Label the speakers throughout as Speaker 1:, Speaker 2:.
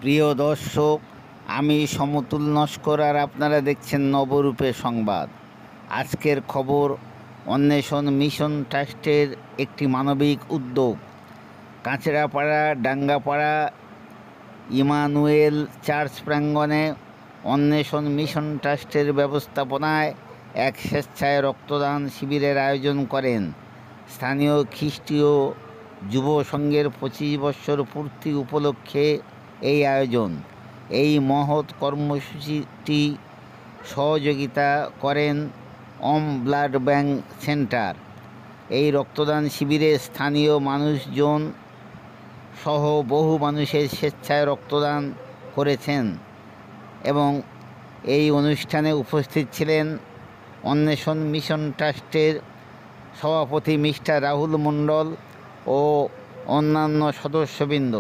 Speaker 1: প্রিয় দর্শক, আমি সমতুল নস্কর আর আপনারা দেখছেন নবরূপে সংবাদ। আজকের খবর, অন্বেষণ মিশন ট্রাস্টের একটি মানবিক উদ্যোগ। কাঁচরাপাড়া ডাঙ্গাপাড়া ইমানুয়েল চার্চ প্রাঙ্গণে অন্বেষণ মিশন ট্রাস্টের ব্যবস্থাপনায় এক স্বেচ্ছায় রক্তদান শিবিরের আয়োজন করেন। স্থানীয় খ্রিস্টীয় যুব সংঘের 25 বছর পূর্তি উপলক্ষে এই আয়োজন। এই মহৎ কর্মসূচিটি সহযোগিতা করেন ব্লাড ব্যাংক সেন্টার। এই রক্তদান শিবিরে স্থানীয় মানুষজন সহ বহু মানুষের স্বেচ্ছায় রক্তদান করেছেন এবং এই অনুষ্ঠানে উপস্থিত ছিলেন অন্বেষণ মিশন ট্রাস্টের সভাপতি মিস্টার রাহুল মণ্ডল ও অন্যান্য সদস্যবৃন্দ।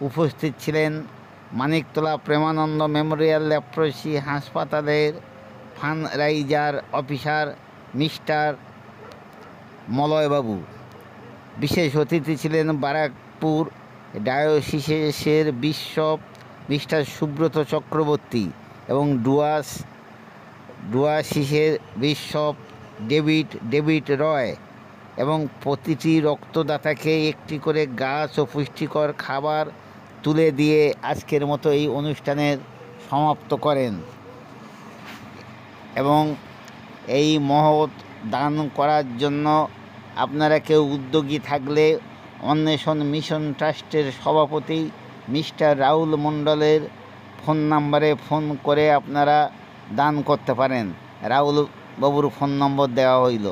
Speaker 1: উপস্থিত ছিলেন মানিকতলা প্রেমানন্দ মেমোরিয়াল লেপ্রসি হাসপাতালের ফান্ডরাইজার অফিসার মিস্টার মলয়বাবু। বিশেষ অতিথি ছিলেন বারাকপুর ডায়োসিসের বিশপ মিস্টার সুব্রত চক্রবর্তী এবং ডুয়াসিসের বিশপ ডেভিড রয়, এবং প্রতিটি রক্তদাতাকে একটি করে গাছ ও পুষ্টিকর খাবার তুলে দিয়ে আজকের মতো এই অনুষ্ঠানের সমাপ্ত করেন। এবং এই মহৎ দান করার জন্য আপনারা কেউ উদ্যোগী থাকলে অন্বেষণ মিশন ট্রাস্টের সভাপতি মিস্টার রাহুল মণ্ডলের ফোন নাম্বারে ফোন করে আপনারা দান করতে পারেন। রাহুল বাবুর ফোন নম্বর দেওয়া হইল।